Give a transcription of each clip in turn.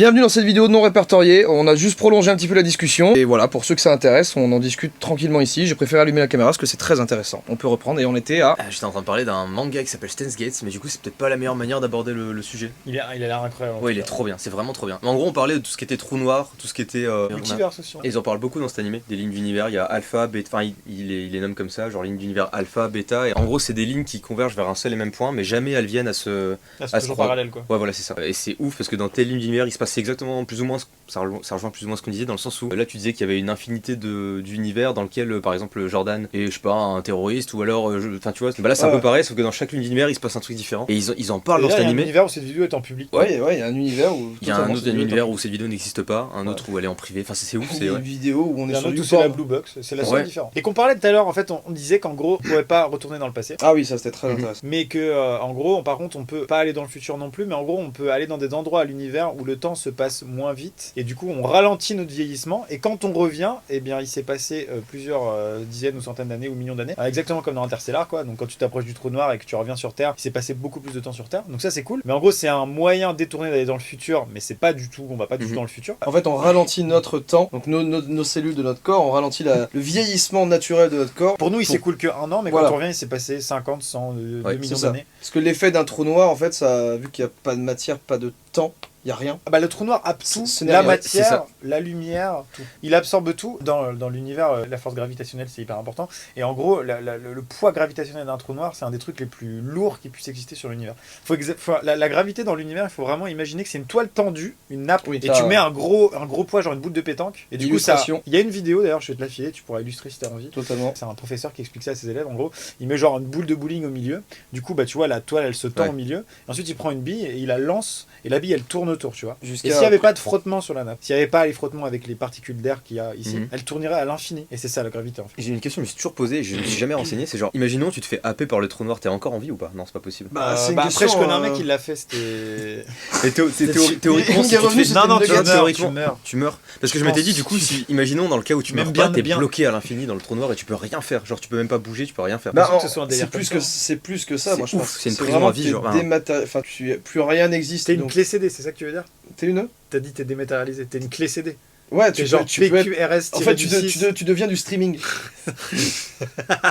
Bienvenue dans cette vidéo non répertoriée, on a juste prolongé un petit peu la discussion. Et voilà, pour ceux que ça intéresse, on en discute tranquillement ici. J'ai préféré allumer la caméra parce que c'est très intéressant. On peut reprendre et on était à... J'étais en train de parler d'un manga qui s'appelle Steins Gate, mais du coup c'est peut-être pas la meilleure manière d'aborder le sujet. Il a l'air incroyable. Ouais, il est trop bien, c'est vraiment trop bien. Mais en gros on parlait de tout ce qui était trou noir, tout ce qui était... Multivers aussi. Et ils en parlent beaucoup dans cet animé, des lignes d'univers, il y a alpha, bêta, enfin il les nomme comme ça, genre lignes d'univers alpha, bêta, et en gros c'est des lignes qui convergent vers un seul et même point, mais jamais elles viennent à ce parallèle quoi. Ouais voilà c'est ça. Et c'est ouf parce que dans telle ligne d'univers il se passait exactement plus ou moins, ça rejoint plus ou moins ce qu'on disait dans le sens où là tu disais qu'il y avait une infinité d'univers dans lequel par exemple Jordan est je sais pas un terroriste ou alors, enfin tu vois, bah là c'est un peu pareil sauf que dans chaque ligne d'univers il se passe un truc différent. Et ils en parlent dans cet animé. Il y a un univers où cette vidéo est en public. Ouais, il y a un univers où... Il y a un autre univers où cette vidéo n'existe pas, un autre où elle est en privé, enfin c'est ouf. Il y a une vidéo où on est sur c'est la Blue Box, c'est la seule différence. Et qu'on parlait tout à l'heure, en fait, on disait qu'en gros, on pouvait pas retourner dans le passé. Ah oui, ça c'était très intéressant. Mais que, en gros, par contre, on peut pas aller dans le futur non plus, mais en gros, on peut aller dans des endroits à l'univers où le temps se passe moins vite. Et du coup, on ralentit notre vieillissement. Et quand on revient, eh bien, il s'est passé plusieurs dizaines ou centaines d'années ou millions d'années. Exactement comme dans Interstellar, quoi. Donc quand tu t'approches du trou noir et que tu reviens sur Terre, il s'est passé beaucoup plus de temps sur Terre. Donc ça, c'est cool. Mais en gros, c'est un moyen détourné d'aller dans le futur, mais c'est pas du tout, on va pas du tout dans le futur. En fait, on ralentit notre temps, donc nos cellules de notre corps, on ralentit le vieillissement naturel de notre corps. Pour nous, il s'écoule que un an, mais quand on revient, il s'est passé 50, 100, 2 millions d'années. Parce que l'effet d'un trou noir, en fait, ça, vu qu'il n'y a pas de matière, pas de temps, il n'y a rien. Ah bah le trou noir a tout, la matière, la lumière, tout. Il absorbe tout. Dans l'univers, la force gravitationnelle, c'est hyper important. Et en gros, le poids gravitationnel d'un trou noir, c'est un des trucs les plus lourds qui puissent exister sur l'univers. La gravité dans l'univers, il faut vraiment imaginer que c'est une toile tendue, une nappe, et tu mets un gros poids, genre une boule de pétanque. Et du coup, il y a une vidéo, d'ailleurs, je vais te la filer, tu pourras illustrer si tu as envie. Totalement. C'est un professeur qui explique ça à ses élèves. En gros, il met genre une boule de bowling au milieu. Du coup, bah, tu vois, la toile, elle se tend au milieu. Et ensuite, il prend une bille et il la lance. Et la bille, elle tourne autour, tu vois. Et s'il n'y avait pas de frottement sur la nappe, s'il n'y avait pas les frottements avec les particules d'air qu'il y a ici, elle tournerait à l'infini. Et c'est ça la gravité en fait. J'ai une question que je me suis toujours posée et je ne me suis jamais renseigné, c'est genre, imaginons tu te fais happer par le trou noir, t'es encore en vie ou pas? Non, c'est pas possible. Après, je connais un mec qui l'a fait, c'était... Théoriquement, si tu fais... Non, tu meurs. Parce que je m'étais dit, du coup, si, imaginons dans le cas où tu meurs pas, t'es bloqué à l'infini dans le trou noir et tu peux rien faire. Genre, tu peux même pas bouger, tu peux rien faire. C'est plus que ça, moi je pense. C'est une prison à vie, genre. Enfin, plus rien n'existe. T'es une clé CD, c'est ça que tu veux dire? T'es une? T'as dit t'es dématérialisé, t'es une clé CD. Ouais, tu peux être... En fait, tu deviens du streaming.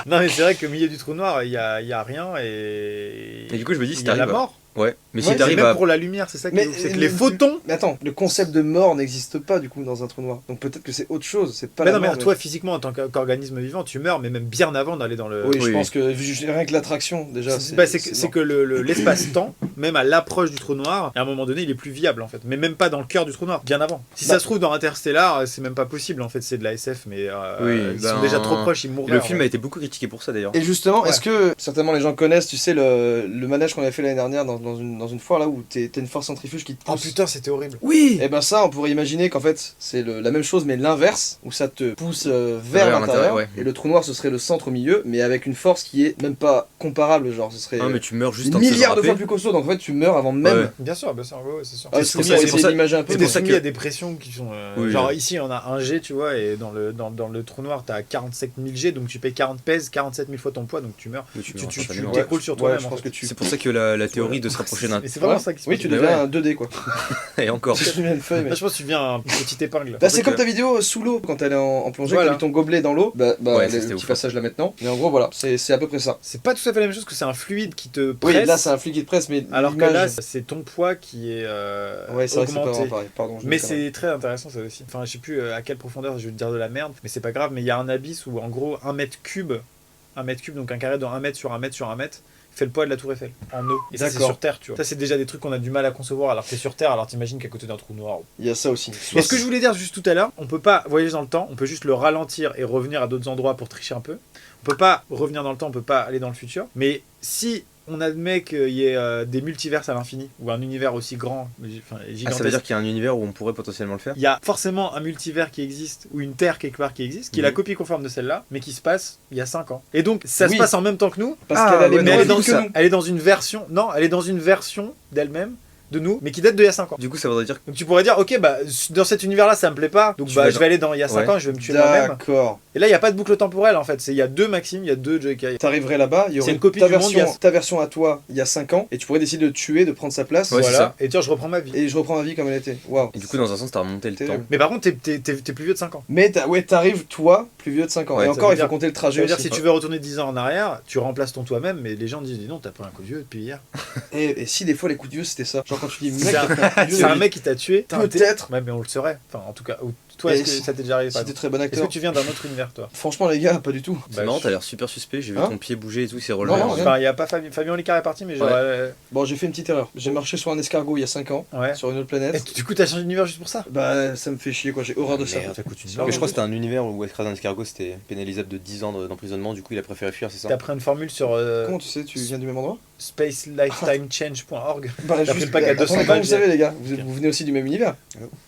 Non, mais c'est vrai qu'au milieu du trou noir, il y a rien et du coup, je me dis, si t'arrives à la mort. Ouais, mais si t'arrives même pour la lumière, c'est ça qui est c'est que les photons... Mais attends, le concept de mort n'existe pas du coup dans un trou noir. Donc peut-être que c'est autre chose, c'est pas mais la non, mort. Mais toi, physiquement, en tant qu'organisme vivant, tu meurs, mais même bien avant d'aller dans le... Oui, je pense que rien que l'attraction, déjà... C'est que l'espace-temps, même à l'approche du trou noir, à un moment donné, il est plus viable, en fait. Mais même pas dans le cœur du trou noir, bien avant. Si ça se trouve, dans Interstellar, c'est même pas possible, en fait, c'est de la SF, mais ils sont déjà trop proches, ils mourraient. Le film a été beaucoup critiqué pour ça, d'ailleurs. Et justement, est-ce que, certainement les gens connaissent, tu sais, le manège qu'on avait fait l'année dernière dans une foire, là où t'es une force centrifuge qui te pousse. Oh putain, c'était horrible. Oui. Et ben ça, on pourrait imaginer qu'en fait c'est la même chose mais l'inverse, où ça te pousse vers l'intérieur. Et le trou noir ce serait le centre au milieu, mais avec une force qui est même pas comparable, genre ce serait. Ah mais tu meurs juste milliards de fois plus costaud, donc en fait tu meurs avant même. Bien sûr, c'est sûr. C'est pour ça d'imaginer un peu. C'est soumis à des pressions qui sont. Genre ici on a 1 G, tu vois, et dans le trou noir t'as 47 000 G, donc tu payes 40 pèses, 47 000 fois ton poids, donc tu meurs. Tu t'écroules sur toi-même. C'est pour ça que la théorie de se rapprocher d'un. C'est vraiment ça qui se passe. Oui, tu deviens un 2D quoi. Et encore. Je pense que tu deviens une petite épingle. C'est comme ta vidéo sous l'eau quand elle est en plongée, tu as mis ton gobelet dans l'eau. Le petit passage là maintenant. Mais en gros voilà, c'est à peu près ça. C'est pas tout à fait la même chose que c'est un fluide qui te presse. Oui, là c'est un fluide qui te presse, mais alors que là c'est ton poids qui est augmenté. Mais c'est très intéressant ça aussi. Enfin, je sais plus à quelle profondeur, je vais te dire de la merde, mais c'est pas grave. Mais il y a un abysse où en gros 1 mètre cube, donc un carré de 1 mètre sur 1 mètre sur 1 mètre. Fait le poids de la tour Eiffel en eau. Et ça c'est sur Terre, tu vois. Ça c'est déjà des trucs qu'on a du mal à concevoir alors que t'es sur Terre, alors t'imagines qu'à côté d'un trou noir. Il y a ça aussi. Et ce que je voulais dire juste tout à l'heure, on peut pas voyager dans le temps, on peut juste le ralentir et revenir à d'autres endroits pour tricher un peu. On peut pas revenir dans le temps, on peut pas aller dans le futur. Mais si on admet qu'il y ait des multivers à l'infini, ou un univers aussi grand, gigantesque. Ça veut dire qu'il y a un univers où on pourrait potentiellement le faire. Il y a forcément un multivers qui existe, ou une Terre quelque part qui existe, qui est la copie conforme de celle-là, mais qui se passe il y a 5 ans. Et donc, ça se passe en même temps que nous, parce qu'elle a les mêmes elle est dans une version, non, elle est dans une version d'elle-même de nous, mais qui date d'il y a 5 ans. Du coup, ça voudrait dire que... Donc tu pourrais dire, ok, bah dans cet univers-là, ça me plaît pas, donc je vais aller dans il y a 5 ans, je vais me tuer moi-même. D'accord. Et là, il y a pas de boucle temporelle en fait. Il y a 2 Maxime, il y a 2 JK. T'arriverais là-bas, il y aurait une copie ta du monde, version, ta version à toi il y a 5 ans, et tu pourrais décider de te tuer, de prendre sa place. Ouais, voilà. Et tiens, je reprends ma vie. Et je reprends ma vie comme elle était. Waouh. Et du coup, dans un sens, t'as remonté le temps. Mais par contre, t'es plus vieux de 5 ans. Mais t'arrives toi plus vieux de 5 ans. Ouais, et encore, il faut dire- compter le Ça trajet veut dire aussi. si tu veux retourner 10 ans en arrière, tu remplaces ton toi-même, mais les gens disent dis non, t'as pris un coup de vieux depuis hier. Et si des fois les coups de vieux c'était ça. Genre quand tu dis mec, C'est t'as pris un coup de vieux, c'est un mec qui t'a tué. peut-être. Ouais, mais on le saurait. Enfin, en tout cas, toi, est-ce que ça t'est déjà arrivé? Si t'es très bon Est-ce acteur. que tu viens d'un autre univers, toi? Franchement les gars, pas du tout. C'est marrant, t'as l'air super suspect, j'ai vu Hein ton pied bouger et tout, c'est Non, relevé. non, Enfin, il y a pas Fabien Olicard est parti, mais genre. Bon, j'ai fait une petite erreur. J'ai marché sur un escargot il y a 5 ans, Ouais. sur une autre Et planète. du coup, t'as changé d'univers juste pour ça? Bah ça me fait chier quoi, j'ai horreur de ça. Merde. Ça coûte une Mais barre. je crois que c'était un univers où écraser un escargot c'était pénalisable de 10 ans d'emprisonnement, du coup il a préféré fuir, c'est ça? T'as pris une formule sur Comment tu sais, tu viens du même endroit? spacelifetimechange.org. Bah, T'as pris le pack à 200 attends, balles, vous savez les gars, vous venez aussi du même univers.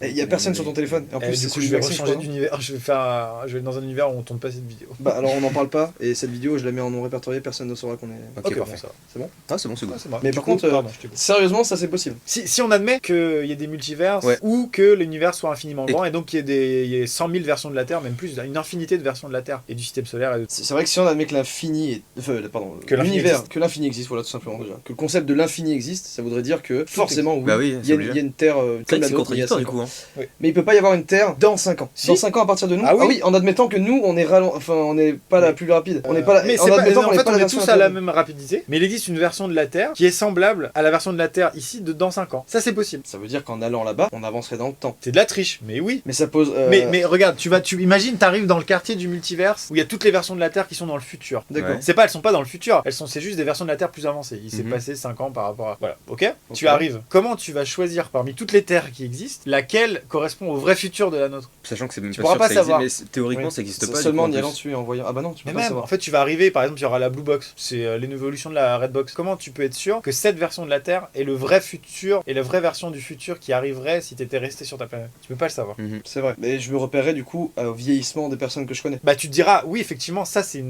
Et il y a personne sur ton téléphone. Et en plus Du c'est coup, celui je de vais Maxime, je changer crois. d'univers. Je vais dans un univers où on tourne pas cette vidéo. Bah alors on n'en parle pas, et cette vidéo je la mets en non répertorié, personne ne saura qu'on est... Ok, Ok, parfait. bon, ça va. C'est bon? Ah, c'est bon, c'est bon. Ouais, c'est bon. Mais Du par coup, contre, pardon, je t'ai coupé. Sérieusement ça c'est possible. Si on admet qu'il y ait des multivers Ouais. ou que l'univers soit infiniment Et- grand et donc qu'il y ait 100 000 versions de la Terre, même plus, une infinité de versions de la Terre et du système solaire. C'est vrai que si on admet que l'infini est... Enfin, pardon, Que l'infini l'univers, existe. que l'infini existe, voilà tout simplement déjà. Que le concept de l'infini existe, ça voudrait dire que forcément oui, Bah oui, il y a c'est une Terre C'est comme la c'est nôtre il y a contradictoire 5 du coup. ans. Hein. Mais il peut pas y avoir une Terre dans 5 ans. Si. Dans 5 ans à partir de nous? Ah oui. En admettant que nous on est enfin on n'est pas la plus rapide. On n'est pas la... Mais en c'est pas, admettant en qu'on n'est fait, pas on la est version tous à la infinie. même rapidité, mais il existe une version de la Terre qui est semblable à la version de la Terre ici dans 5 ans. Ça, c'est possible. Ça veut dire qu'en allant là-bas, on avancerait dans le temps. C'est de la triche, mais oui. Mais ça pose... Mais regarde, tu imagines, t'arrives dans le quartier du multiverse où il y a toutes les versions de la Terre qui sont dans le futur. D'accord. Ouais. Elles sont pas dans le futur, c'est juste des versions de la Terre plus avancées. Il s'est Mhm. passé 5 ans par rapport à. Voilà, ok? Ok. Tu arrives. Comment tu vas choisir parmi toutes les Terres qui existent laquelle correspond au vrai futur de la nôtre? Sachant que c'est même Tu pas pourras sûr pas que ça savoir. existe, mais théoriquement Oui. ça existe C'est pas. seulement en du y coup, allant plus. dessus et en voyant. Ah bah non, tu peux Mais pas même, savoir. en fait, tu vas arriver, par exemple, il y aura la Blue Box, c'est l'évolution de la Red Box. Comment tu peux être sûr que cette version de la Terre est le vrai futur et la vraie version du futur qui arriverait si t'étais resté sur ta planète? Tu peux pas le savoir. Mhm. C'est vrai. Mais je me repérerais du coup au vieillissement des personnes que je connais. Bah, tu te diras, oui, effectivement, ça c'est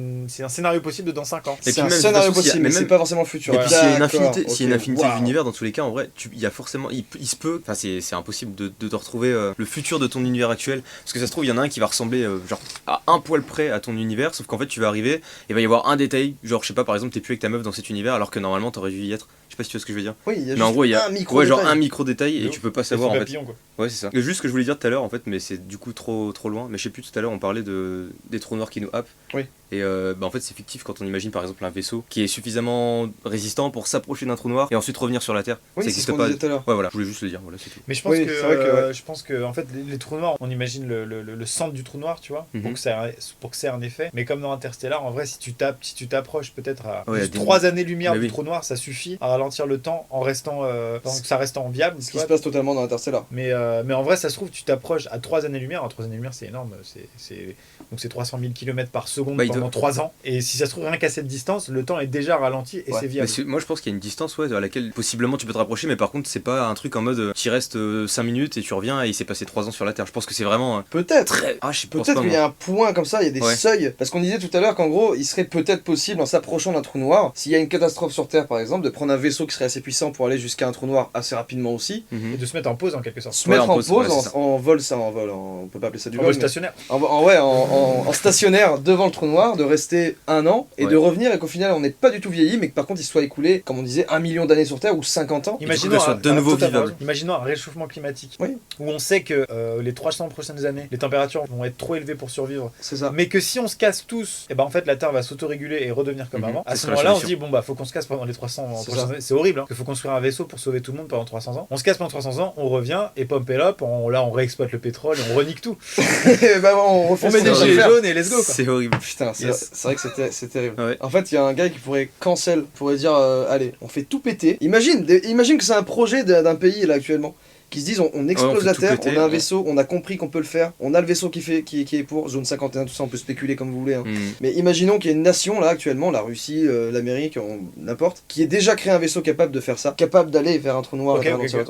un scénario possible de dans 5 ans. Et C'est puis un même, de scénario toute façon, s'il y a- possible, mais mais c'est même- pas forcément le futur. Et puis s'il y a une D'accord, infinité, s'il y a une ok. infinité Waouh. d'univers, dans tous les cas, en vrai, il y a forcément, il se peut, enfin c'est impossible de te retrouver le futur de ton univers actuel, parce que ça se trouve il y en a un qui va ressembler genre à un poil près à ton univers, sauf qu'en fait tu vas arriver, et il va y avoir un détail, genre je sais pas, par exemple t'es plus avec ta meuf dans cet univers alors que normalement t'aurais dû y être. Je sais pas si tu vois ce que je veux dire. Oui, il y a Mais en juste gros il y a un micro ouais, genre détail. un micro détail et tu peux pas savoir en Effet fait. papillon, quoi. Ouais, c'est ça. Et juste ce que je voulais dire tout à l'heure en fait, mais c'est du coup trop loin, mais je sais plus, tout à l'heure on parlait des trous noirs qui nous happent. Oui. Et bah en fait c'est fictif quand on imagine par exemple un vaisseau qui est suffisamment résistant pour s'approcher d'un trou noir et ensuite revenir sur la Terre. Oui, Ça c'est ce existe qu'on pas. disait tout à l'heure. Ouais voilà, je voulais juste le dire, voilà c'est tout. Mais je pense Oui, que, c'est vrai que, ouais. je pense que en fait les trous noirs, on imagine le centre du trou noir, tu vois, Mhm. pour que ça ait un effet. Mais comme dans Interstellar, en vrai, si tu t'approches peut-être à Ouais, juste des- 3 années-lumière Mais du oui. trou noir, ça suffit à ralentir le temps en restant, que ça reste viable. Ce Tu qui vois. se passe totalement dans Interstellar. Mais en vrai, ça se trouve, tu t'approches à 3 années-lumière. Alors, 3 années-lumière, c'est énorme. Donc, c'est 300 000 km par seconde Bah, il pendant doit- 3 ans. Et si ça se trouve, rien qu'à cette distance, le temps est déjà ralenti et Ouais. c'est Mais viable. moi je pense qu'il y a une distance ouais, à laquelle possiblement tu peux te rapprocher, mais par contre c'est pas un truc en mode tu restes 5 minutes et tu reviens et il s'est passé 3 ans sur la Terre. Je pense que c'est vraiment Peut-être. très. Ah je pense Peut-être pas qu'il y moi. a un point comme ça, il y a des Ouais. seuils. Parce qu'on disait tout à l'heure qu'en gros, il serait peut-être possible, en s'approchant d'un trou noir, s'il y a une catastrophe sur Terre par exemple, de prendre un vaisseau qui serait assez puissant pour aller jusqu'à un trou noir assez rapidement aussi. Mhm. Et de se mettre en pause en quelque sorte. Se mettre en en pause, pause, ouais, c'est ça. en vol, ça en vol, on peut pas appeler ça du En vol. vol mais- stationnaire. en stationnaire devant le trou noir, de rester 1 an et Ouais. de revenir et qu'au final on n'est pas du tout vieilli, mais que par contre il soit écoulé, comme on disait, 1 million d'années sur Terre ou 50 ans. qu'elle soit de nouveau totalement vivable. raison. Imaginons un réchauffement climatique Oui. où on sait que les 300 prochaines années, les températures vont être trop élevées pour survivre. C'est ça. Mais que si on se casse tous, et ben en fait la Terre va s'autoréguler et redevenir comme Mhm. avant. À Ce ce sera la moment-là, on se solution. dit bon bah faut qu'on se casse pendant les 300 C'est prochaines ça. années. C'est horrible, hein, qu'il faut construire un vaisseau pour sauver tout le monde pendant 300 ans. On se casse pendant 300 ans, on revient et pump it up, là on réexploite le pétrole et on renique tout. Et bah on refait On met ce des qu'on va gilets faire. jaunes et let's go quoi. C'est horrible. Putain, c'est Yes. c'est vrai que c'est terrible. Ouais. En fait, il y a un gars qui pourrait cancel, pourrait dire allez, on fait tout péter. Imagine que c'est un projet d'un pays là actuellement qui se disent on explose la Terre, on a un vaisseau, on a compris qu'on peut le faire, on a le vaisseau qui est pour Zone 51, tout ça, on peut spéculer comme vous voulez. Hein. Mais imaginons qu'il y a une nation là actuellement, la Russie, l'Amérique, n'importe, qui ait déjà créé un vaisseau capable de faire ça, capable d'aller vers un trou noir,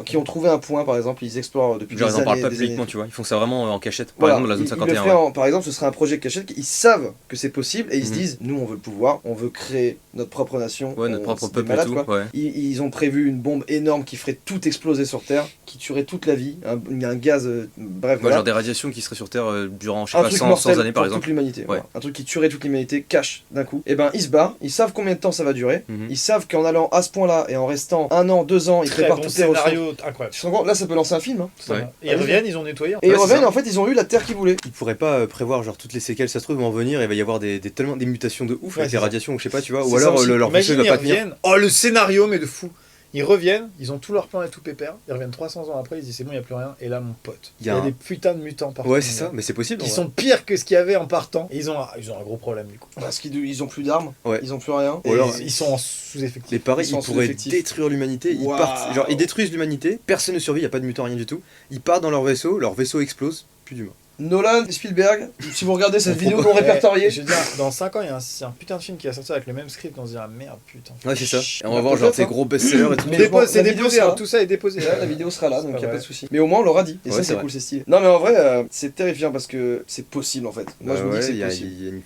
qui ont trouvé un point par exemple, ils explorent depuis des années. Ils en parlent pas publiquement, tu vois, ils font ça vraiment en cachette. Par exemple, la Zone 51. Par exemple, ce serait un projet cachette, ils savent que c'est possible et ils se disent, nous on veut le pouvoir, on veut créer notre propre nation, notre propre peuple malade, et tout. Quoi. Ils ont prévu une bombe énorme qui ferait tout exploser sur Terre, qui tuerait toute la vie, un gaz, bref. Voilà. Genre des radiations qui seraient sur Terre durant, je sais pas, 100 années par exemple. Toute l'humanité, voilà. Un truc qui tuerait toute l'humanité, cash d'un coup. Et ben ils se barrent, ils savent combien de temps ça va durer, ils savent qu'en allant à ce point-là et en restant 1 an, 2 ans, ils préparent tout ces scénario incroyable. Là ça peut lancer un film. Hein. Et ils reviennent, ils ont nettoyé. Et ils reviennent, en fait ils ont eu la Terre qu'ils voulaient. Ils pourraient pas prévoir genre toutes les séquelles, ça se trouve vont venir et il va y avoir tellement des mutations de ouf avec les radiations ou je sais pas, tu vois, ou alors leur vaisseau va pas tenir. Oh le scénario mais de fou. Ils reviennent, ils ont tout leur plan et tout pépère, ils reviennent 300 ans après, ils disent c'est bon, il n'y a plus rien, et là mon pote, il y a des putains de mutants partout. Ouais, c'est ça, mais c'est possible. Ils sont pires que ce qu'il y avait en partant, et ils ont un gros problème du coup. Parce qu'ils ont plus d'armes, ils ont plus rien. Ou alors ils sont en sous-effectif. Mais pareil, ils pourraient détruire l'humanité, ils partent, genre ils détruisent l'humanité, personne ne survit, il n'y a pas de mutants, rien du tout. Ils partent dans leur vaisseau explose, plus d'humains. Nolan, Spielberg, si vous regardez cette vidéo non répertoriée. Je veux dire, dans 5 ans, il y a un putain de film qui va sortir avec le même script, on se dira merde, putain. Ouais, c'est ça. Et on va voir genre ces gros best-sellers et tout. C'est déposé, tout ça est déposé. La vidéo sera là, donc il n'y a pas de souci. Mais au moins on l'aura dit. Et ça, c'est cool, c'est stylé. Non, mais en vrai, c'est terrifiant parce que c'est possible en fait. Moi, je me dis que c'est possible.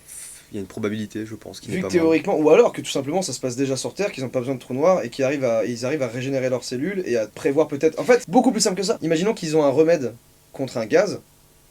Il y a une probabilité, je pense. Vu que théoriquement, ou alors que tout simplement ça se passe déjà sur Terre, qu'ils n'ont pas besoin de trous noirs et qu'ils arrivent à régénérer leurs cellules et à prévoir peut-être. En fait, beaucoup plus simple que ça. Imaginons qu'ils ont un remède contre un gaz.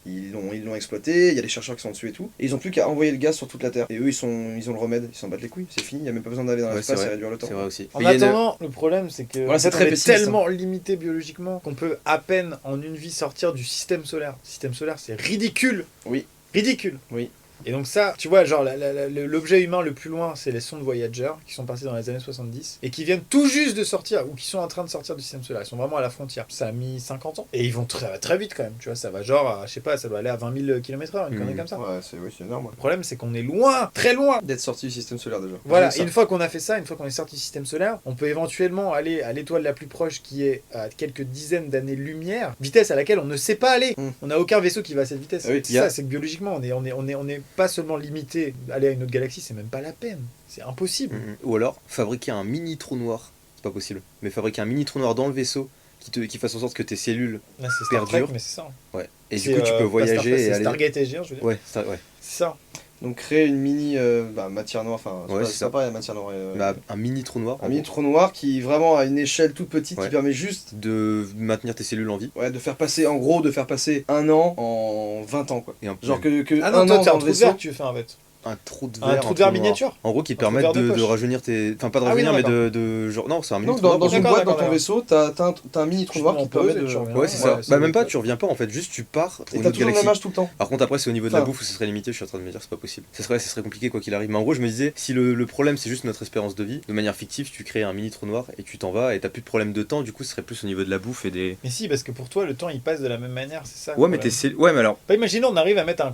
Ils l'ont exploité, il y a des chercheurs qui sont dessus et tout, et ils ont plus qu'à envoyer le gaz sur toute la Terre. Et eux ils ont le remède, ils s'en battent les couilles, c'est fini, il n'y a même pas besoin d'aller dans l'espace et réduire le temps. C'est vrai aussi. En attendant, le problème c'est que on est tellement limité biologiquement qu'on peut à peine en une vie sortir du système solaire. Le système solaire c'est ridicule. Oui. Ridicule. Oui. Et donc ça, tu vois, genre l'objet humain le plus loin, c'est les sondes Voyager qui sont partis dans les années 70 et qui viennent tout juste de sortir ou qui sont en train de sortir du système solaire. Ils sont vraiment à la frontière. Ça a mis 50 ans et ils vont très vite quand même. Tu vois, ça va genre, je sais pas, ça doit aller à 20 000 km/h, une connerie comme ça. Ouais, c'est énorme. Le problème, c'est qu'on est loin, très loin d'être sorti du système solaire déjà. Voilà, et une fois qu'on a fait ça, une fois qu'on est sorti du système solaire, on peut éventuellement aller à l'étoile la plus proche qui est à quelques dizaines d'années-lumière, vitesse à laquelle on ne sait pas aller. On n'a aucun vaisseau qui va à cette vitesse. Ça, c'est que biologiquement, on est pas seulement limité. Aller à une autre galaxie, c'est même pas la peine. C'est impossible. Ou alors, fabriquer un mini trou noir. C'est pas possible. Mais fabriquer un mini trou noir dans le vaisseau qui fasse en sorte que tes cellules perdurent. Mais c'est ça. Ouais. Et du coup, tu peux voyager et aller... Stargate SG, je veux dire. Ouais. C'est ça. Donc créer une mini matière noire, enfin c'est pas la matière noire. Un mini trou noir. Un mini trou noir qui vraiment à une échelle toute petite qui permet juste de maintenir tes cellules en vie. Ouais, de faire passer 1 an en 20 ans quoi. Genre que ah non, toi t'es un trou de verre que tu veux faire en fait. Un trou de verre miniature. En gros, qui permettent de rajeunir tes. Enfin, pas de rajeunir, mais de genre. Non, c'est un mini trou noir. Dans une boîte dans ton vaisseau, t'as un mini trou noir qui permet de. Ouais, c'est ça. Bah, même pas, tu reviens pas en fait, juste tu pars. Et t'as toujours le même âge tout le temps. Par contre, après, c'est au niveau de la bouffe où ce serait limité, je suis en train de me dire, c'est pas possible. Ça serait compliqué quoi qu'il arrive. Mais en gros, je me disais, si le problème c'est juste notre espérance de vie, de manière fictive, tu crées un mini trou noir et tu t'en vas et t'as plus de problème de temps, du coup, ce serait plus au niveau de la bouffe et des. Mais si, parce que pour toi, le temps il passe de la même manière, c'est ça. Ouais, mais mais alors. Imaginons, on arrive à mettre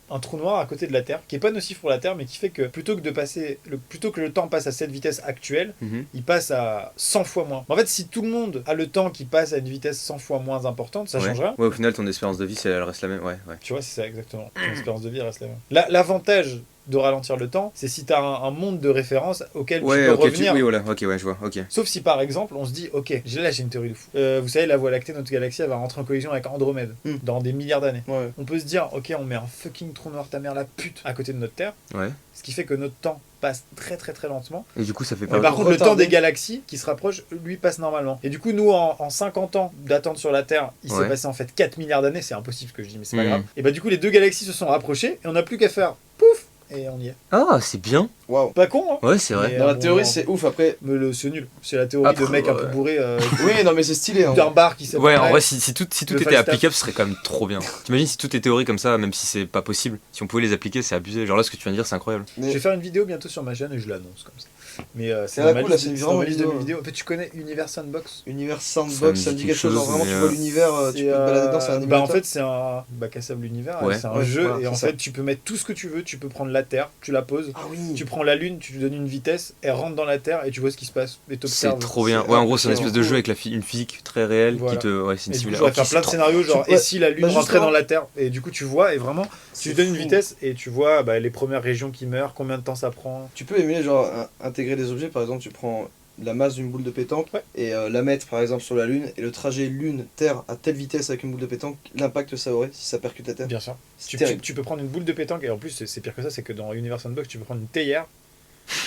un trou noir à côté de la Terre, qui est pas nocif pour la Terre, mais qui fait que plutôt que le temps passe à cette vitesse actuelle, il passe à 100 fois moins. En fait, si tout le monde a le temps qui passe à une vitesse 100 fois moins importante, ça change rien. Ouais, au final, ton espérance de vie, elle reste la même. Ouais. Tu vois, c'est ça exactement. Ton espérance de vie reste la même. L'avantage de ralentir le temps, c'est si tu as un monde de référence auquel tu peux revenir. Oui, voilà, ok, je vois, ok. Sauf si par exemple, on se dit, ok, là j'ai une théorie de fou. Vous savez, la Voie lactée, notre galaxie, elle va rentrer en collision avec Andromède dans des milliards d'années. Ouais. On peut se dire, ok, on met un fucking trou noir ta mère la pute à côté de notre Terre. Ouais. Ce qui fait que notre temps passe très très très lentement. Et du coup, ça fait pas. Mais par contre, le temps des galaxies qui se rapprochent, lui, passe normalement. Et du coup, nous, en 50 ans d'attente sur la Terre, il s'est passé en fait 4 milliards d'années. C'est impossible ce que je dis, mais c'est pas grave. Et bah, du coup, les deux galaxies se sont rapprochées et on n'a plus qu'à faire pouf et on y est. Ah, c'est bien. Waouh. Pas con, hein. Ouais, c'est vrai. Dans la théorie, c'est ouf. Après, mais c'est nul. C'est la théorie de mec un peu bourré. Oui, non, mais c'est stylé. D'un bar qui s'appelle. Ouais, en vrai, si tout était applicable, ce serait quand même trop bien. T'imagines si toutes les théories comme ça, même si c'est pas possible, si on pouvait les appliquer, c'est abusé. Genre là, ce que tu viens de dire, c'est incroyable. Je vais faire une vidéo bientôt sur ma chaîne et je l'annonce comme ça. Mais c'est Ah, dans ma cool, là, liste c'est de- vraiment dans ma liste de vidéo. mes vidéos. En fait, tu connais Univers Sandbox? Univers Sandbox, ça me dit quelque chose. Genre chose, vraiment, mais, tu vois l'univers, tu peux te balader dedans, c'est un Bah en émulateur. fait c'est un bac à sable univers, Ouais. c'est un Ouais, jeu voilà, et en c'est ça. fait tu peux mettre tout ce que tu veux, tu peux prendre la Terre, tu la poses, Ah oui. tu prends la Lune, tu lui donnes une vitesse, elle rentre dans la Terre et tu vois ce qui se passe et C'est t'observes. trop bien. c'est Ouais, en gros, c'est une impressionnant. espèce de jeu avec une physique très réelle Voilà. qui te. Ouais, c'est une Et du coup, simulation. tu vas faire plein de scénarios, genre, Ouais. et si la Lune Bah, rentrait justement. dans la Terre? Et du coup, tu vois, et vraiment, tu lui donnes une fou. vitesse, et tu vois bah, les premières régions qui meurent, combien de temps ça prend. Tu peux émuler, genre, intégrer des objets. Par exemple, tu prends la masse d'une boule de pétanque Ouais. et la mettre, par exemple, sur la Lune. Et le trajet Lune-Terre à telle vitesse avec une boule de pétanque, l'impact ça aurait si ça percute la Terre. Bien sûr. C'est Tu terrible. peux prendre une boule de pétanque, et en plus, c'est pire que ça, c'est que dans Universe Sandbox, tu peux prendre une théière,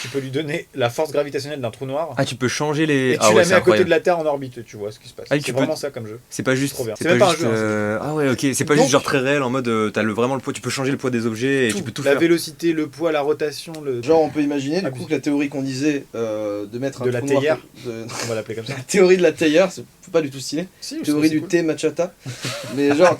tu peux lui donner la force gravitationnelle d'un trou noir, Ah, tu peux changer les. et tu Ah la ouais, mets c'est à côté incroyable. de la Terre en orbite, et tu vois ce qui se passe. Ah, C'est tu peux- vraiment ça comme jeu. C'est pas juste. Trop bien. C'est C'est même pas un juste, jeu, hein, Ah ouais, ok. C'est pas Donc- juste genre très réel en mode t'as vraiment le poids. Tu peux changer le poids des objets et Tout. tu peux tout La faire. vélocité, le poids, la rotation, le... Genre, on peut imaginer, du Abusé. coup, que la théorie qu'on disait de mettre un De la trou noir théière. de- on va l'appeler comme ça. La théorie de la théière, c'est pas du tout stylé. Si, je trouve Théorie c'est du cool. thé matchata. Mais genre,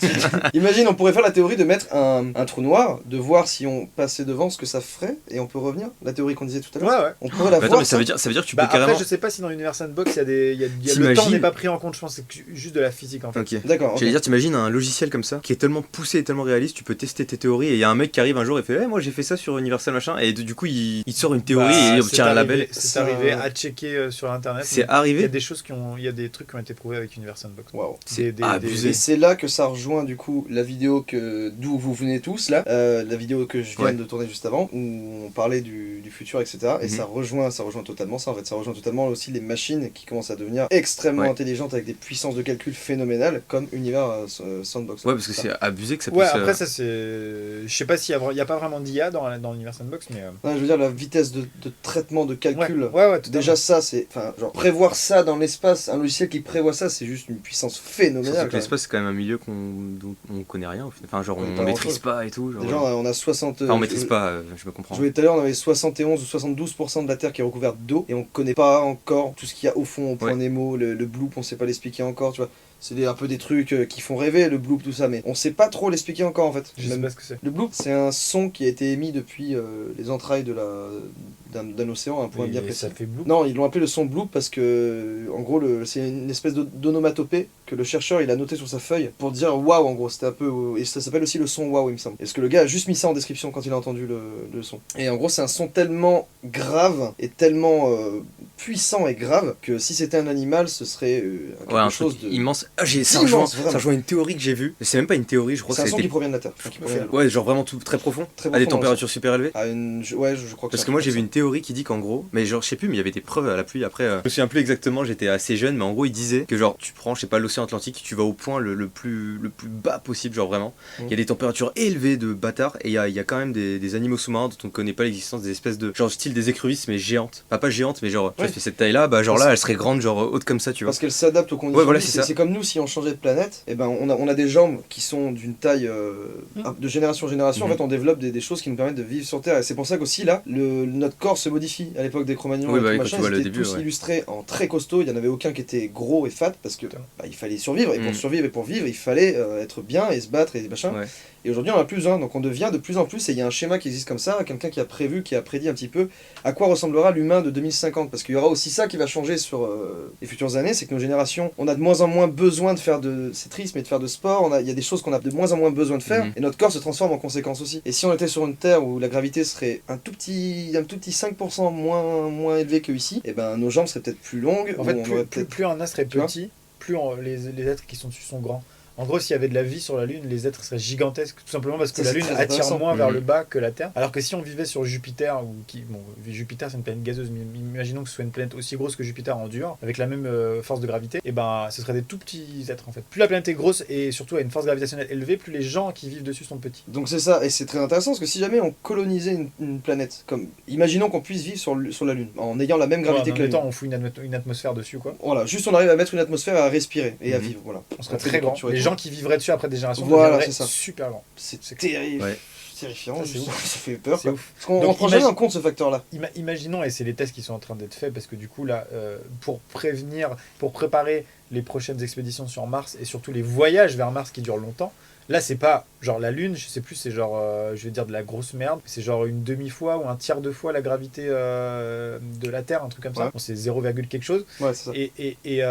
imagine, on pourrait faire la théorie de mettre un trou noir, de voir si on passait devant ce que ça ferait, et on peut revenir. La théorie qu'on disait tout à l'heure. Ouais, ouais. On pourrait la Bah, attends, voir. mais ça veut dire que tu Bah, peux carrément. après, je sais pas si dans Universe Sandbox, il y a des, le T'imagines- temps n'est pas pris en compte, je pense que c'est juste de la physique en fait. Ok. D'accord, ok. J'allais dire, t'imagines un logiciel comme ça, qui est tellement poussé et tellement réaliste, tu peux tester tes théories, et il y a un mec qui arrive un jour et fait, moi j'ai fait ça sur Universal machin, et du coup il te sort une théorie Bah, et il c'est obtient un arrivé- label. C'est Ça- arrivé à checker sur internet. C'est Il y a arrivé. des choses il y a des trucs qui ont été prouvés avec Universe Sandbox. Waouh. C'est Et abusé. c'est là que ça rejoint du coup la vidéo d'où vous venez tous là, la vidéo que je viens Ouais. de tourner juste avant, où on parlait du futur, etc. Et Mhm. ça rejoint totalement ça en fait. Ça rejoint totalement aussi les machines qui commencent à devenir extrêmement Ouais. intelligentes avec des puissances de calcul phénoménales comme Univers Sandbox. Ouais, parce que c'est abusé que ça puisse. Ouais, après ça c'est... Je sais pas s'il y a pas vraiment d'IA dans Universe Sandbox, mais... Non, je veux dire la vitesse de traitement de calcul. Ouais, tout à Déjà fait. ça c'est, enfin genre prévoir ça dans l'espace, un logiciel qui prévoit ça c'est juste une puissance Surtout phénoménale. que l'espace c'est quand même un milieu dont on connaît rien au final. Enfin, genre On connaît on pas maîtrise grand-chose. pas et tout. Genre, Déjà on a 60... Enfin, on maîtrise pas, je me comprends. Je voyais tout à l'heure, on avait 71 ou 72% de la Terre qui est recouverte d'eau et on connaît pas encore tout ce qu'il y a au fond, au point Ouais. Nemo, le bloop, on sait pas l'expliquer encore, tu vois. C'est un peu des trucs qui font rêver, le bloop, tout ça, mais on sait pas trop l'expliquer encore en fait. Je sais Même- pas ce que c'est. Le bloop, c'est un son qui a été émis depuis les entrailles d'un océan à un point bien Et précis. ça fait blue. Non, ils l'ont appelé le son bloop parce que, en gros, c'est une espèce d'onomatopée que le chercheur il a noté sur sa feuille pour dire waouh, en gros. C'était un peu. Et ça s'appelle aussi le son waouh, il me semble. Est-ce que le gars a juste mis ça en description quand il a entendu le son? Et en gros, c'est un son tellement grave et tellement puissant et grave que si c'était un animal, ce serait quelque Ouais, un chose truc de. immense. Ah, ça Immense, rejoint, vraiment. ça rejoint une théorie que j'ai vue. C'est même pas une théorie, je crois C'est que un ça son a qui été. provient de la Terre. Qui provient de l'eau. Ouais, genre vraiment tout très profond. Très À des profond, températures super élevées. Ouais, je crois que Parce c'est que un moi truc j'ai comme vu une théorie qui dit qu'en gros, mais genre je sais plus, mais il y avait des preuves à la pluie après. Je me souviens plus exactement, j'étais assez jeune, mais en gros il disait que genre tu prends, je sais pas, l'océan Atlantique, tu vas au point le plus bas possible, genre vraiment. Il y a des températures élevées de bâtards et il y a quand même des animaux sous-marins dont on connaît pas l'existence, des espèces de genre style des écrevisses mais géantes. Enfin, pas géantes, mais genre tu vois, Ouais. ça fait cette taille-là, bah genre là elle serait grande, genre haute comme ça, tu vois. Parce qu'elle s'adapte aux conditions. Ouais, voilà, de vie. c'est ça. C'est comme nous, si on changeait de planète, et ben on a des jambes qui sont d'une taille de génération en génération. Mhm. En fait, on développe des choses qui nous permettent de vivre sur Terre. Et c'est pour ça qu'aussi là, notre corps se modifie. À l'époque des Cro-Magnons, Oui, et bah tout oui, quand machin, tu vois ils le étaient début, tous ouais. illustrés en très costaud. Il y en avait aucun qui était gros et fat parce que Putain. bah, il fallait survivre. Et pour Mhm. survivre et pour vivre, il fallait être bien et se battre et machin. Ouais. Et aujourd'hui, on en a plus un, donc on devient de plus en plus, et il y a un schéma qui existe comme ça, quelqu'un qui a prévu, qui a prédit un petit peu à quoi ressemblera l'humain de 2050. Parce qu'il y aura aussi ça qui va changer sur les futures années, c'est que nos générations, on a de moins en moins besoin de faire c'est triste, mais de faire de sport, il y a des choses qu'on a de moins en moins besoin de faire, Mhm. et notre corps se transforme en conséquence aussi. Et si on était sur une Terre où la gravité serait un tout petit 5% moins élevé que ici, et ben nos jambes seraient peut-être plus longues, En ou fait, on aurait plus un astre est Tu vois petit, plus les êtres qui sont dessus sont grands. En gros, s'il y avait de la vie sur la Lune, les êtres seraient gigantesques, tout simplement parce que Ça, la c'est Lune très attire intéressant. moins vers Mhm. le bas que la Terre. Alors que si on vivait sur Jupiter, Jupiter c'est une planète gazeuse, mais imaginons que ce soit une planète aussi grosse que Jupiter en dur, avec la même force de gravité, et ben ce seraient des tout petits êtres en fait. Plus la planète est grosse et surtout a une force gravitationnelle élevée, plus les gens qui vivent dessus sont petits. Donc c'est ça, et c'est très intéressant parce que si jamais on colonisait une planète, comme imaginons qu'on puisse vivre sur la Lune, en ayant la même gravité En que la même Lune. temps, on fout une atmosphère dessus quoi. Voilà, juste on arrive à mettre une atmosphère à respirer et à Mhm. vivre, voilà. On serait fait très des grand. captures et Les tout. gens qui vivraient dessus après des générations Voilà, deviendraient c'est ça. super grands. C'est C'est terrible. Ouais. terrifiant, Ça, c'est ça ouf. fait peur. C'est Quoi. ouf. Parce qu'on Donc, prend jamais en compte ce facteur-là. Imaginons, et c'est les tests qui sont en train d'être faits, parce que du coup, là, pour préparer les prochaines expéditions sur Mars, et surtout les voyages vers Mars qui durent longtemps, là, c'est pas genre la Lune, je sais plus, c'est genre, je vais dire de la grosse merde, c'est genre une demi-fois ou un tiers de fois la gravité de la Terre, un truc comme ça. Ouais. Bon, c'est 0, quelque chose. Ouais, c'est ça. Et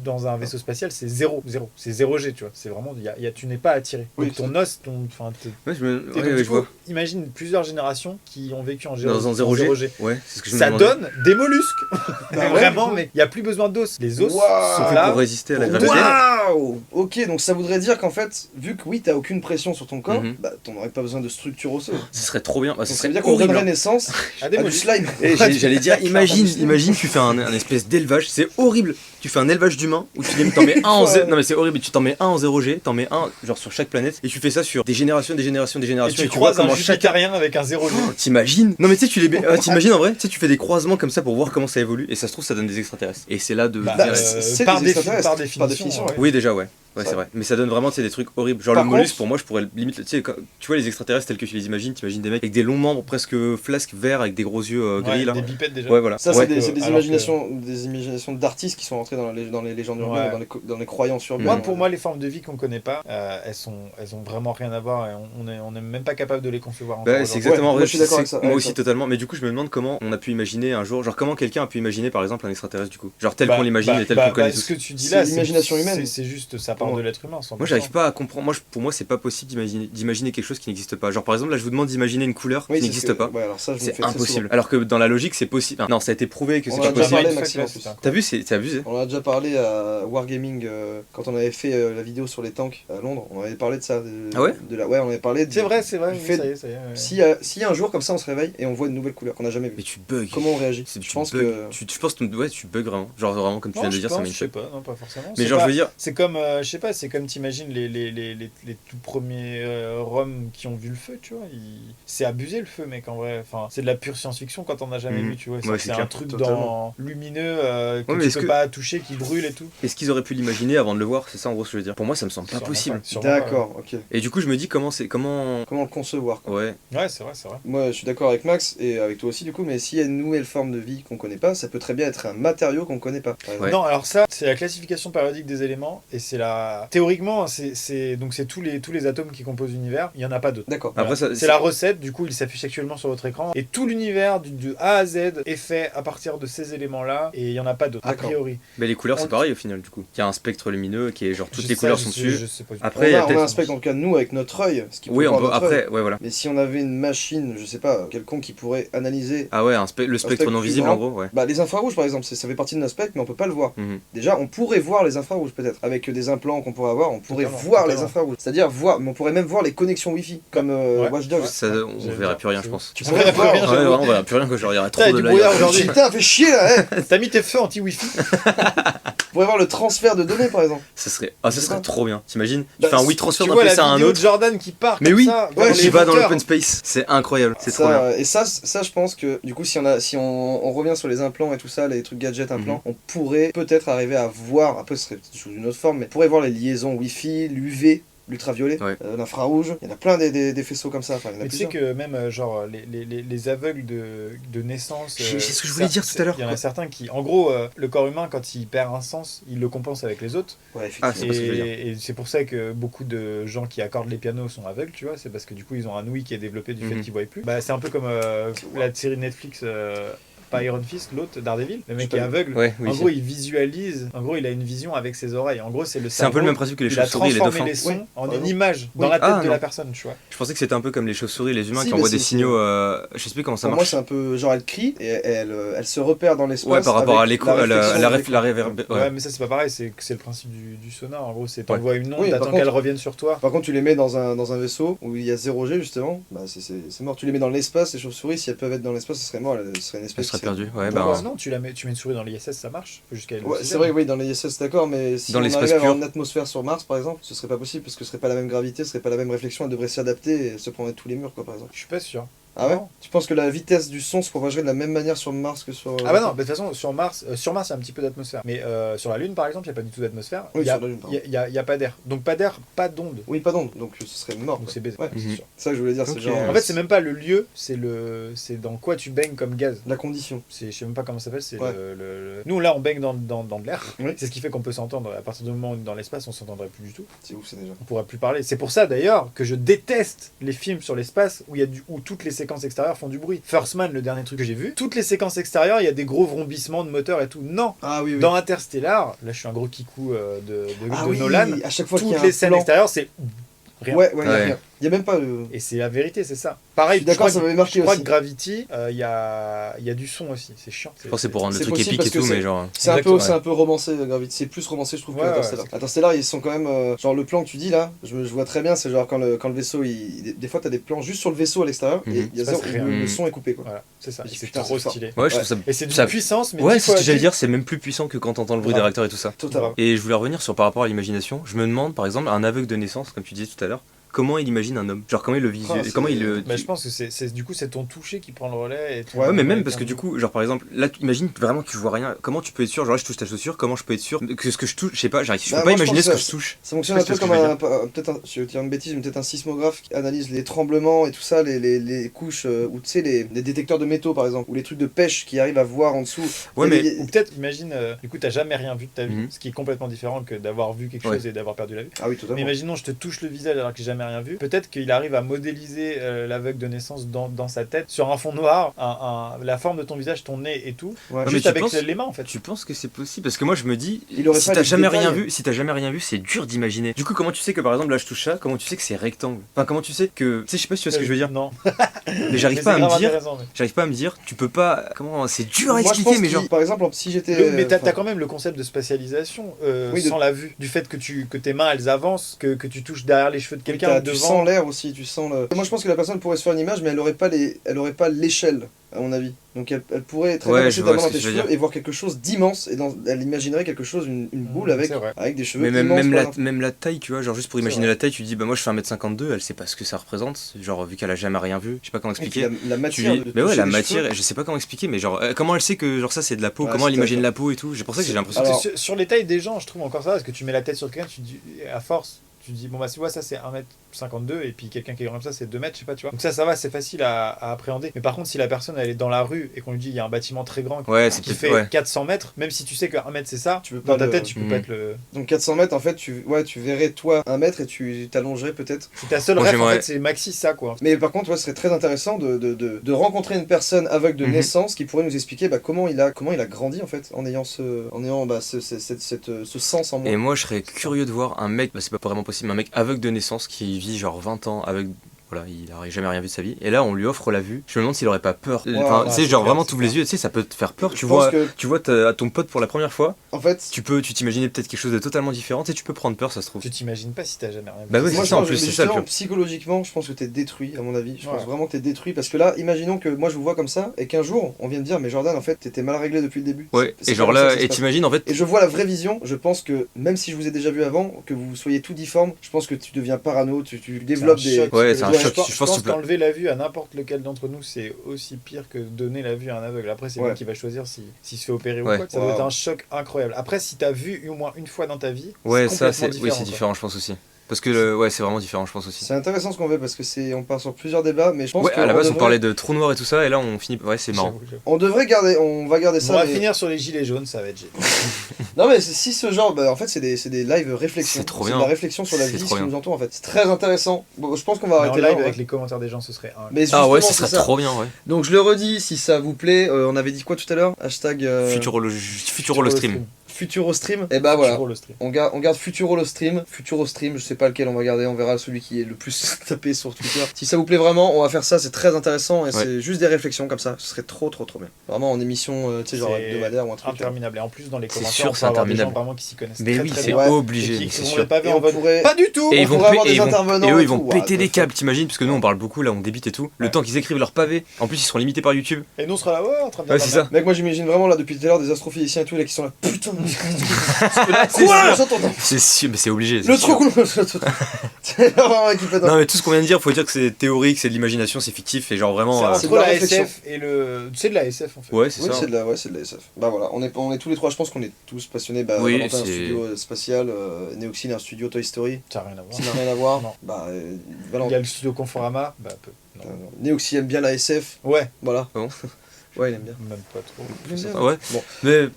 dans un vaisseau spatial, c'est 0, c'est 0G, tu vois. C'est vraiment, tu n'es pas attiré. Oui, Donc ton os, enfin, Ouais, et donc, je du vois. coup, imagine plusieurs générations qui ont vécu en Dans un 0G. Ouais, c'est ce que je me Ça demandais. donne des mollusques. Bah ouais, Vraiment, du coup. mais il n'y a plus besoin d'os. Les os Waouh. sont là. Pour résister à la Waouh. gravité. Ok, donc ça voudrait dire qu'en fait, vu que oui, t'as aucune pression sur ton corps, Mhm. bah t'en aurais pas besoin de structure osseuse. Ce serait trop bien. Bah, Donc ce ça serait veut dire qu'on horrible. donnerait naissance À des à du mollusques. slime. Et j'allais dire, imagine, tu fais un espèce d'élevage, c'est horrible. Tu fais un élevage d'humains où tu t'en mets un en Ouais. non mais c'est horrible, tu t'en mets un en 0G, t'en mets un genre sur chaque planète et tu fais ça sur des générations, Et et tu tu vois croises un comment chacun. Jupiterien avec un 0G. T'imagines? Non mais tu sais, t'imagines en vrai, tu sais, tu fais des croisements comme ça pour voir comment ça évolue et ça se trouve ça donne des extraterrestres. Et c'est là de. Bah, Bah, c'est par des extraterrestres, par par définition. définition, ouais. ouais. Oui déjà ouais. Ouais, Ça. c'est vrai. Mais ça donne vraiment, tu sais, des trucs horribles. Genre Par le mollusque, contre- pour moi, je pourrais limite, tu sais, tu vois les extraterrestres tels que tu les imagines, t'imagines des mecs avec des longs membres presque flasques verts avec des gros yeux gris Ouais, là. des bipèdes déjà. Ouais, voilà. Ça, Ouais. c'est des alors imaginations d'artistes qui sont rentrés dans les légendes urbaines, Ouais. dans les croyances urbaines. Moi, pour moi, les formes de vie qu'on connaît pas, elles ont vraiment rien à voir et on n'est même pas capable de les concevoir. encore Bah, c'est aujourd'hui. exactement moi, vrai. je suis d'accord avec ça, Moi avec aussi ça. totalement. Mais du coup, je me demande comment on a pu imaginer un jour, genre comment quelqu'un a pu imaginer par exemple un extraterrestre du coup, genre tel Bah, qu'on l'imagine bah, et tel bah, qu'on connaît bah, ce que tous. tu dis C'est là, l'imagination humaine. C'est juste, ça part Ouais. de l'être humain. 100%. Moi, j'arrive pas à comprendre. Pour moi, c'est pas possible d'imaginer quelque chose qui n'existe pas. Genre par exemple, là, je vous demande d'imaginer une couleur Oui, qui c'est n'existe ce que- pas. Ouais, alors ça, je me C'est fais très impossible. souvent. Alors que dans la logique, c'est possible. Non, ça a été prouvé que On c'est en pas a déjà possible. parlé, Une Maxime, fois en que plus. c'est incroyable. T'as vu, c'est abusé. On en a déjà parlé à Wargaming quand on avait fait la vidéo sur les tanks à Londres. On avait parlé de ça. Ah ouais Ouais, on avait parlé. C'est vrai, du oui, fait- ça y est. Ouais. Si un jour comme ça on se réveille et on voit une nouvelle couleur qu'on n'a jamais vue, Mais tu bugs. comment on réagit? Tu Je pense bugs. que Je pense que ouais, tu bugs vraiment. Genre vraiment, comme tu Non, viens de je dire, ça pense, m'a je sais pas, non, pas forcément. Mais C'est genre, pas- je veux dire. C'est comme, je sais pas, c'est comme t'imagines les tout premiers Roms qui ont vu le feu, tu vois. C'est abusé le feu, mec, en vrai. Enfin, c'est de la pure science-fiction quand on n'a jamais Mhm. vu, tu vois. Ouais, c'est C'est un clair. truc Totalement. lumineux que Ouais, mais tu est-ce peux que- pas toucher, qui brûle et tout. Est-ce qu'ils auraient pu l'imaginer avant de le voir? C'est ça en gros ce que je veux dire. Pour moi, ça me semble pas Sûrement possible. pas, sûrement pas, d'accord, ok. Et du coup, je me dis comment. Comment le concevoir, quoi. Ouais. Ouais, c'est vrai, c'est vrai. Moi, je suis d'accord avec Max et avec toi aussi du coup, mais s'il y a une nouvelle forme de vie qu'on connaît pas, ça peut très bien être un matériau qu'on connaît pas. par exemple. Ouais. Non, alors ça, c'est la classification périodique des éléments et c'est la. Théoriquement, c'est tous les atomes qui composent l'univers. Il y en a pas d'autres. D'accord. Après, ça- C'est la recette, du coup il s'affiche actuellement sur votre écran. Et tout l'univers de A à Z est fait à partir de ces éléments-là. Et il n'y en a pas d'autres, a D'accord. priori. Mais les couleurs, c'est On- pareil au final, du coup. Il y a un spectre lumineux qui est genre toutes Je les sais- couleurs je sont sais- dessus. Je sais pas. Après, il y on a a un peut-être. spectre en tout cas nous avec notre œil, ce qui Oui, peut on voir peut. notre œil. Après, ouais, voilà. Mais si on avait une machine, je sais pas, quelconque qui pourrait analyser Ah ouais, le spectre spectre non plus visible grand. en gros, ouais. bah, les infrarouges par exemple, ça fait partie de notre spectre, mais on peut pas le voir. Mhm. Déjà, on pourrait voir les infrarouges peut-être. Avec des implants qu'on pourrait avoir, on pourrait Totalement, voir totalement. les infrarouges. C'est-à-dire voir, mais on pourrait même voir les connexions Wi-Fi, comme Ouais. Watch Dogs. Ouais. Ça, on J'allais verrait dire, plus rien, c'est je pense. Tu On pourrais verrait plus voir. rien. Ouais, j'avoue. vraiment, on verrait plus rien, quoi. Genre, il y aurait trop Putain, de du live. brouillard aujourd'hui. Putain, fais chier là, hein. T'as mis tes feux anti-wifi. On pourrait voir le transfert de données par exemple. Ça serait trop bien. T'imagines? Tu Bah, fais un WeTransfer Tu d'un vois la PC à un vidéo de autre. Jordan qui part Mais comme oui, ça, ouais, vers Tu les vas dans moteurs. l'open space. C'est incroyable. C'est trop bien. Et ça, je pense que du coup, si on revient sur les implants et tout ça, les trucs gadgets implants, on pourrait peut-être arriver à voir, après ce serait sous une autre forme, mais on pourrait voir les liaisons Wi-Fi, l'UV, l'ultraviolet, Ouais. l'infrarouge. Il y en a plein des faisceaux comme ça. Enfin, il y en a Mais tu sais plusieurs. que même genre les aveugles de naissance. C'est ce que je voulais dire tout à l'heure, Il y en a quoi. certains qui, en gros, le corps humain quand il perd un sens, il le compense avec les autres. Ouais, Ah, effectivement. c'est pas ce que je veux dire. Et c'est pour ça que beaucoup de gens qui accordent les pianos sont aveugles, tu vois. C'est parce que du coup ils ont un ouïe qui est développé du fait Mhm. qu'ils voient plus. Bah c'est un peu comme la série Netflix. Pas Iron Fist, l'autre, Daredevil, le mec J'ai est pas aveugle. Ouais, oui. En gros, il visualise, en gros, il a une vision avec ses oreilles. En gros, c'est le C'est un peu le cerveau, même principe que les il a chauves-souris et les transformé dauphins. les sons Oui, en par une exemple. image dans Oui. la tête Ah, de non. la personne, tu vois. Je pensais que c'était un peu comme les chauves-souris et les humains Si, qui mais envoient des c'est- signaux. Je sais plus comment ça Pour moi, marche. c'est un peu genre elle crie et elle se repère dans l'espace. Ouais, par rapport à avec l'écho, à réflexion de l'écho. la réverb. Ouais. Ouais. mais ça, c'est pas pareil, c'est le principe du sonar. En gros, c'est Ouais. t'envoies une onde, Oui, par t'attends contre- qu'elle revienne sur toi. Par contre, tu les mets dans un vaisseau où il y a 0G justement, bah c'est mort. Tu les mets dans l'espace, les chauves-souris, si elles peuvent être dans l'espace, ce serait mort, ce serait une Elle espèce serait qui perdue. Ouais, Non, bah. non, tu mets une souris dans l'ISS, ça marche. Faut jusqu'à Ouais, c'est vrai, oui, dans les ISS, d'accord, mais si Dans on l'espace arrivait à avoir pur. une atmosphère sur Mars, par exemple, ce serait pas possible parce que ce serait pas la même gravité, ce serait pas la même réflexion, elle devrait s'adapter et se prendre tous les murs, quoi, par exemple. Je suis pas sûr. Ah ouais? Non. Tu penses que la vitesse du son se propagerait de la même manière sur Mars que sur. Ah bah non, de toute façon, sur Mars, il y a un petit peu d'atmosphère. Mais sur la Lune, par exemple, il n'y a pas du tout d'atmosphère. Oui, Il y a- sur la Lune, pardon. il y a- il y a pas d'air. Donc pas d'air, pas d'onde. Oui, pas d'onde, donc ce serait mort. Donc quoi. c'est baisé. Ouais, c'est Mhm. sûr. c'est ça que je voulais dire, Ok. c'est genre. En fait, c'est même pas le lieu, c'est dans quoi tu baignes comme gaz. La condition. Je sais même pas comment ça s'appelle. C'est Ouais. Nous, là, on baigne dans de l'air. Oui. C'est ce qui fait qu'on peut s'entendre. À partir du moment où dans l'espace, on s'entendrait plus du tout. C'est ouf, c'est déjà. On pourrait plus parler. C'est pour ça, d'ailleurs, que je déteste les films sur l'espace où toutes les séquences extérieures font du bruit. First Man, le dernier truc que j'ai vu, toutes les séquences extérieures, il y a des gros vrombissements de moteurs et tout. Non. Ah oui, oui. Dans Interstellar, là, je suis un gros kikou de Ah de oui, Nolan. à chaque fois qu'il y a Toutes un les scènes plan- extérieures, c'est rien. Ouais, ouais, y a Ouais. rien. Il y a même pas le. Et c'est la vérité, c'est ça. Je Pareil, suis d'accord, je crois ça m'avait marqué je crois aussi. que Gravity, il y a du son aussi. C'est chiant. Je pense que c'est pour rendre le c'est truc possible épique et parce que tout, c'est- mais genre. Exactement, C'est un peu romancé, Gravity. C'est plus romancé, je trouve, que Ouais, ouais, Interstellar. c'est Interstellar, ils sont quand même. Genre, le plan que tu dis là, je vois très bien, c'est genre quand le vaisseau. Des fois, t'as des plans juste sur le vaisseau à l'extérieur et Mhm. il y a Ça, zéro- c'est rien. le Mhm. son est coupé, quoi. Voilà, c'est ça. Et Et c'est c'est putain, trop c'est fort. stylé. Ouais, je trouve ça. Et c'est d'une ça- puissance, mais Ouais, 10 c'est ce fois que j'allais plus. dire, c'est même plus puissant que quand t'entends le bruit des Grave. réacteurs et tout ça. Totalement. Et je voulais revenir sur par rapport à l'imagination. Je me demande, par exemple, un aveugle de naissance, comme tu disais tout à l'heure, comment il imagine un homme. Genre, comment il le visualise. c'est- Comment il le. Bah, je pense que du coup c'est ton toucher qui prend le relais. Et Ouais, mais même parce que du coup, genre par exemple, là, imagine vraiment tu vois rien. Comment tu peux être sûr, genre là, je touche ta chaussure, comment je peux être sûr que ce que je touche, je sais pas, je Bah, peux pas moi, je imaginer pense ce que que je touche. Ça fonctionne un Je sais peu pas comme ce que je peut-être je vais dire une bêtise, mais peut-être un sismographe qui analyse les tremblements et tout ça, les couches, ou tu sais, les détecteurs de métaux par exemple, ou les trucs de pêche qui arrivent à voir en dessous. Ouais, Il y a mais- des- Ou peut-être, imagine, du coup, t'as jamais rien vu de ta vie, Mhm. ce qui est complètement différent que d'avoir vu quelque Ouais. chose et d'avoir perdu la vue. Ah oui, Mais totalement. imaginons, je te touche le visage alors que j'ai jamais rien vu. Peut-être qu'il arrive à modéliser l'aveugle de naissance dans sa tête sur un fond noir, la forme de ton visage, ton nez et tout, Ouais. mais juste tu avec penses- les mains en fait. Tu penses que c'est possible? Parce que moi je me dis, Il aurait si pas t'as les jamais détails. rien vu, c'est dur d'imaginer. Du coup, comment tu sais que par exemple là je touche ça, comment tu sais que c'est rectangle? Enfin, comment tu sais que. Tu sais, je sais pas si tu vois ce que je veux dire. Non. Mais j'arrive Mais pas c'est à grave me dire. intéressant, mais- J'arrive pas à me dire, tu peux pas. Comment. C'est dur à Moi, je expliquer, pense mais genre. par exemple, si j'étais. Mais t'as enfin, quand même le concept de spatialisation Oui, de- sans la vue, du fait que tes mains elles avancent, que tu touches derrière les cheveux de quelqu'un tu devant. sens l'air aussi, tu sens le. Moi je pense que la personne pourrait se faire une image, mais elle aurait pas l'échelle, à mon avis. Donc elle pourrait très Ouais, bien je passer vois ta main ce dans que tes tu veux cheveux dire. et voir quelque chose d'immense, et elle imaginerait quelque chose, une boule avec, C'est vrai. avec des cheveux Mais même, immenses. même, par la, exemple. même la taille, tu vois, genre juste pour C'est imaginer vrai. la taille, tu dis, bah moi je fais 1m52, elle sait pas ce que ça représente, genre vu qu'elle a jamais rien vu, je sais pas comment Et puis expliquer. la Tu matière. lui- de Mais ouais, toucher la les matière, cheveux. je sais pas comment expliquer, mais genre, comment elle sait que genre ça c'est de la peau, Ouais, comment elle c'est imagine d'accord. la peau et tout, c'est pour ça que j'ai l'impression Alors- Parce que sur les tailles des gens, je trouve encore ça, parce que tu mets la tête sur quelqu'un, tu dis, à force, tu dis, bon bah tu vois, ça c'est 1m52, et puis quelqu'un qui est grand comme ça, c'est 2 mètres, je sais pas, tu vois. Donc ça va, c'est facile à appréhender. Mais par contre, si la personne elle est dans la rue et qu'on lui dit, il y a un bâtiment très grand que. Ouais, c'est qui peut-être. fait Ouais. 400 mètres, même si tu sais que 1 mètre c'est ça, Tu peux dans pas ta le- tête, tu peux Mhm. pas être le. Donc 400 mètres, en fait, tu verrais toi 1 mètre et tu t'allongerais peut-être. C'est ta seule Moi, rêve, en j'aimerais- fait, c'est maxi ça, quoi. Mais par contre, ouais, ce serait très intéressant de rencontrer une personne aveugle de Mhm. naissance qui pourrait nous expliquer comment il a grandi en fait, en ayant ce sens en moi. Et moi je serais curieux de voir un mec, bah c'est pas vraiment possible, un mec aveugle de naissance qui vit genre 20 ans avec. Voilà, il aurait jamais rien vu de sa vie. Et là, on lui offre la vue. Je me demande s'il aurait pas peur. Enfin, ouais, tu sais, c'est genre clair, vraiment c'est t'ouvres les clair. yeux, tu sais, ça peut te faire peur. Je Tu pense vois, que, tu vois ton pote pour la première fois. en fait, Tu t'imaginais peut-être quelque chose de totalement différent. Tu sais, tu peux prendre peur, ça se trouve. Tu t'imagines pas si t'as jamais rien vu. Bah ouais, moi c'est je ça, en pense plus, que c'est ça le justement, pire. psychologiquement, je pense que t'es détruit, à mon avis. Je pense Ouais. vraiment que t'es détruit parce que là, imaginons que moi je vous vois comme ça et qu'un jour on vient de dire, mais Jordan, en fait, t'étais mal réglé depuis le début. Ouais, C'est et genre pas comme ça là, que ça se et passe. t'imagines en fait. Et je vois la vraie vision, je pense que même si je vous ai déjà vu avant, que vous soyez tout difforme, je pense que tu deviens parano, tu développes C'est un des. choc Ouais, c'est un psychologique. choc, Je je pense pense que tu peux- qu'enlever la vue à n'importe lequel d'entre nous, c'est aussi pire que donner la vue à un aveugle. Après, c'est Ouais. lui qui va choisir s'il se fait opérer Ouais. ou quoi. Ça doit Wow. être un choc incroyable. Après, si t'as vu au moins une fois dans ta vie, Ouais, c'est ça, c'est complètement oui, c'est quoi. différent, je pense aussi. Parce que ouais, c'est vraiment différent, je pense aussi. C'est intéressant ce qu'on fait parce que on part sur plusieurs débats, mais je pense Ouais, que à la base, on devrait- parlait de trous noirs et tout ça, et là, on finit. Ouais, c'est marrant. J'avoue. on devrait garder, on va garder On ça. va mais- finir sur les gilets jaunes, ça va être génial. Non mais si ce genre, bah, en fait c'est des lives réflexions. C'est trop de bien. la réflexion sur la C'est vie, trop ce qui bien. nous entoure en fait. C'est très intéressant. Bon, je pense qu'on va Mais en arrêter live là. en avec vrai. les commentaires des gens, ce serait un. Mais Ah ouais, justement, ce serait c'est ça. trop bien, ouais. Donc je le redis, si ça vous plaît, on avait dit quoi tout à l'heure? Hashtag Futuro stream. Futurostream. Et bah voilà. Futuro, le stream. On garde Futurostream, je sais pas lequel on va garder, on verra celui qui est le plus tapé sur Twitter. Si ça vous plaît vraiment, on va faire ça, c'est très intéressant et c'est juste des réflexions comme ça, ce serait trop bien. Vraiment en émission, tu sais, genre C'est hebdomadaire ou un truc. Interminable. Et en plus, dans les C'est commentaires, sûr, on peut c'est avoir des gens interminable. vraiment qui s'y connaissent Mais très, oui, très c'est bien. obligé, Et mais qui c'est font sûr. les pavés Et en on mode pourrait- pas du tout. Et On ils vont, pourrait avoir et des ils vont- intervenants et eux, et ils vont tout. péter Ah, des top. câbles, t'imagines, parce que nous on parle beaucoup là, on débite et tout. Le Ouais. temps qu'ils écrivent leur pavé, en plus ils seront limités par YouTube. Et nous, on sera là, ouais, en train de Ouais, dire c'est pas ça. Mec, moi j'imagine vraiment là depuis tout à l'heure des astrophysiciens et tout là qui sont là, putain, Parce que là, Quoi j'entends. C'est sûr, mais c'est obligé. c'est Le sûr. trou C'est vraiment un qui fait Non mais tout ce qu'on vient de dire, faut dire que c'est théorique, c'est de l'imagination, c'est fictif et genre vraiment. C'est c'est entre de la la réflexion. SF et le. C'est de la SF en fait. Ouais, c'est Oui, ça. c'est de la SF. Bah voilà, on est tous les trois, je pense qu'on est tous passionnés. Bah, Oui, Valentin, un c'est- studio spatial, Neoxil, un studio Toy Story. Ça n'a rien à voir. Ça n'a rien à voir. Non. Bah, Il y Valentin. a le studio Conforama, bah peu. Non. Neoxil aime bien la SF. Ouais, Voilà. Ah bon Ouais, il aime bien. même pas trop. Il aime bien. Ah ouais. Bon. Mais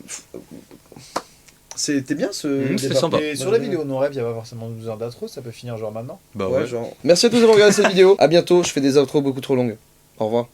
C'était bien ce. C'était débat. sympa. Et sur la vidéo non rêve, il n'y a pas forcément besoin d'intro, ça peut finir genre maintenant. bah Ouais, ouais. genre. Merci à tous d'avoir regardé cette vidéo. À bientôt. Je fais des outros beaucoup trop longues. Au revoir.